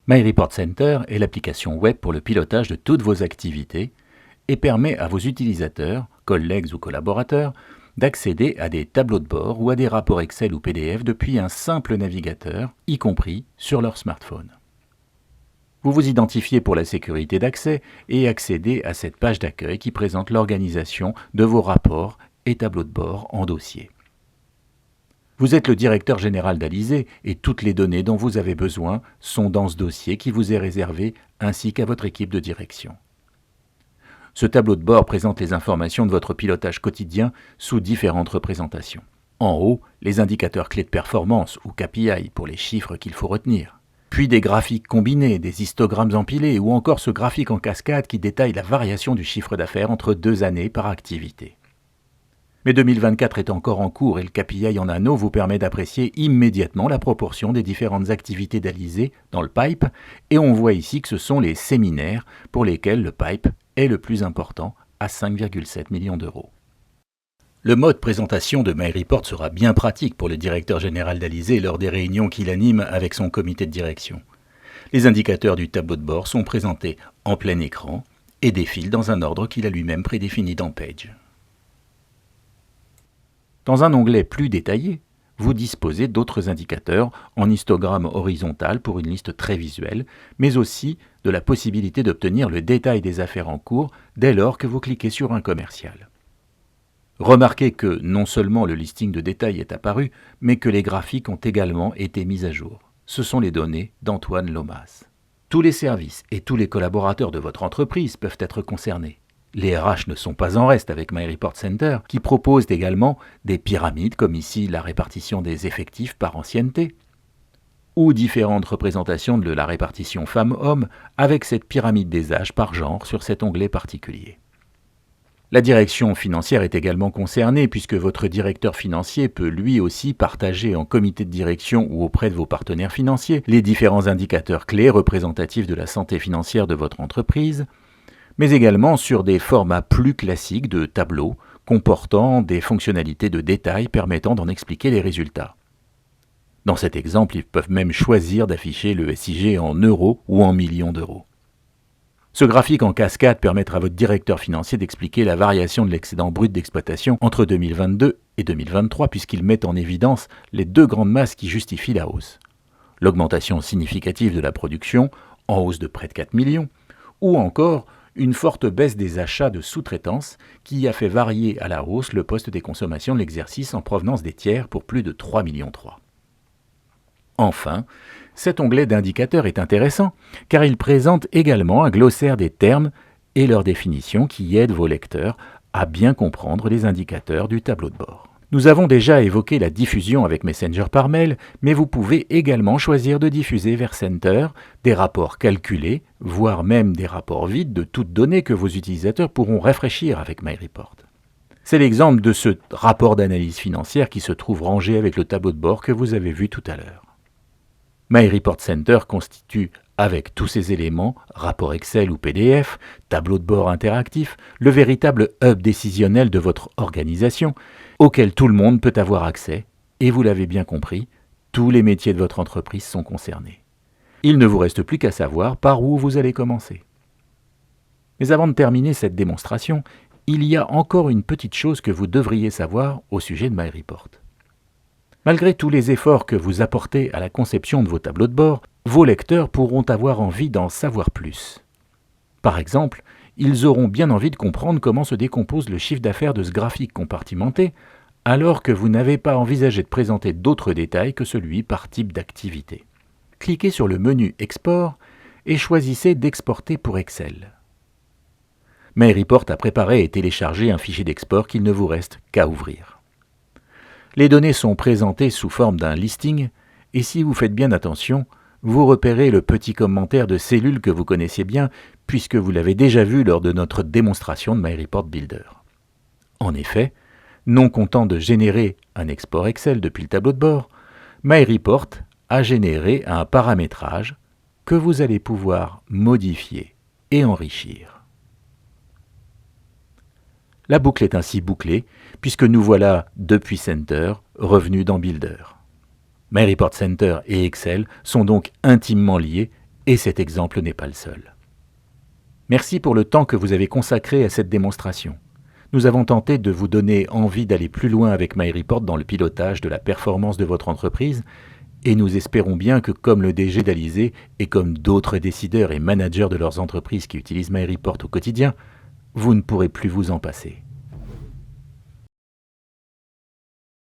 MyReport Center est l'application web pour le pilotage de toutes vos activités et permet à vos utilisateurs, collègues ou collaborateurs, d'accéder à des tableaux de bord ou à des rapports Excel ou PDF depuis un simple navigateur, y compris sur leur smartphone. Vous vous identifiez pour la sécurité d'accès et accédez à cette page d'accueil qui présente l'organisation de vos rapports et tableaux de bord en dossier. Vous êtes le directeur général d'Alizé et toutes les données dont vous avez besoin sont dans ce dossier qui vous est réservé ainsi qu'à votre équipe de direction. Ce tableau de bord présente les informations de votre pilotage quotidien sous différentes représentations. En haut, les indicateurs clés de performance ou KPI pour les chiffres qu'il faut retenir. Puis des graphiques combinés, des histogrammes empilés ou encore ce graphique en cascade qui détaille la variation du chiffre d'affaires entre 2 années par activité. Mais 2024 est encore en cours et le KPI en anneau vous permet d'apprécier immédiatement la proportion des différentes activités d'Alizé dans le pipe et on voit ici que ce sont les séminaires pour lesquels le pipe est le plus important à 5,7 millions d'euros. Le mode présentation de MyReport sera bien pratique pour le directeur général d'Alizé lors des réunions qu'il anime avec son comité de direction. Les indicateurs du tableau de bord sont présentés en plein écran et défilent dans un ordre qu'il a lui-même prédéfini dans Page. Dans un onglet plus détaillé, vous disposez d'autres indicateurs en histogramme horizontal pour une liste très visuelle, mais aussi de la possibilité d'obtenir le détail des affaires en cours dès lors que vous cliquez sur un commercial. Remarquez que non seulement le listing de détail est apparu, mais que les graphiques ont également été mis à jour. Ce sont les données d'Antoine Lomas. Tous les services et tous les collaborateurs de votre entreprise peuvent être concernés. Les RH ne sont pas en reste avec MyReport Center, qui propose également des pyramides, comme ici la répartition des effectifs par ancienneté, ou différentes représentations de la répartition femmes-hommes, avec cette pyramide des âges par genre sur cet onglet particulier. La direction financière est également concernée, puisque votre directeur financier peut lui aussi partager en comité de direction ou auprès de vos partenaires financiers les différents indicateurs clés représentatifs de la santé financière de votre entreprise, mais également sur des formats plus classiques de tableaux comportant des fonctionnalités de détail permettant d'en expliquer les résultats. Dans cet exemple, ils peuvent même choisir d'afficher le SIG en euros ou en millions d'euros. Ce graphique en cascade permettra à votre directeur financier d'expliquer la variation de l'excédent brut d'exploitation entre 2022 et 2023 puisqu'il met en évidence les 2 grandes masses qui justifient la hausse. L'augmentation significative de la production, en hausse de près de 4 millions, ou encore une forte baisse des achats de sous-traitance qui a fait varier à la hausse le poste des consommations de l'exercice en provenance des tiers pour plus de 3,3 millions. Enfin, cet onglet d'indicateurs est intéressant car il présente également un glossaire des termes et leurs définitions qui aident vos lecteurs à bien comprendre les indicateurs du tableau de bord. Nous avons déjà évoqué la diffusion avec Messenger par mail, mais vous pouvez également choisir de diffuser vers Center des rapports calculés, voire même des rapports vides de toutes données que vos utilisateurs pourront rafraîchir avec MyReport. C'est l'exemple de ce rapport d'analyse financière qui se trouve rangé avec le tableau de bord que vous avez vu tout à l'heure. MyReport Center constitue, avec tous ces éléments, rapport Excel ou PDF, tableau de bord interactif, le véritable hub décisionnel de votre organisation, auquel tout le monde peut avoir accès, et vous l'avez bien compris, tous les métiers de votre entreprise sont concernés. Il ne vous reste plus qu'à savoir par où vous allez commencer. Mais avant de terminer cette démonstration, il y a encore une petite chose que vous devriez savoir au sujet de MyReport. Malgré tous les efforts que vous apportez à la conception de vos tableaux de bord, vos lecteurs pourront avoir envie d'en savoir plus. Par exemple, ils auront bien envie de comprendre comment se décompose le chiffre d'affaires de ce graphique compartimenté, alors que vous n'avez pas envisagé de présenter d'autres détails que celui par type d'activité. Cliquez sur le menu Export et choisissez d'exporter pour Excel. MyReport a préparé et téléchargé un fichier d'export qu'il ne vous reste qu'à ouvrir. Les données sont présentées sous forme d'un listing, et si vous faites bien attention, vous repérez le petit commentaire de cellule que vous connaissiez bien, puisque vous l'avez déjà vu lors de notre démonstration de MyReport Builder. En effet, non content de générer un export Excel depuis le tableau de bord, MyReport a généré un paramétrage que vous allez pouvoir modifier et enrichir. La boucle est ainsi bouclée, puisque nous voilà, depuis Center, revenus dans Builder. MyReport Center et Excel sont donc intimement liés et cet exemple n'est pas le seul. Merci pour le temps que vous avez consacré à cette démonstration. Nous avons tenté de vous donner envie d'aller plus loin avec MyReport dans le pilotage de la performance de votre entreprise et nous espérons bien que comme le DG d'Alizé et comme d'autres décideurs et managers de leurs entreprises qui utilisent MyReport au quotidien, vous ne pourrez plus vous en passer.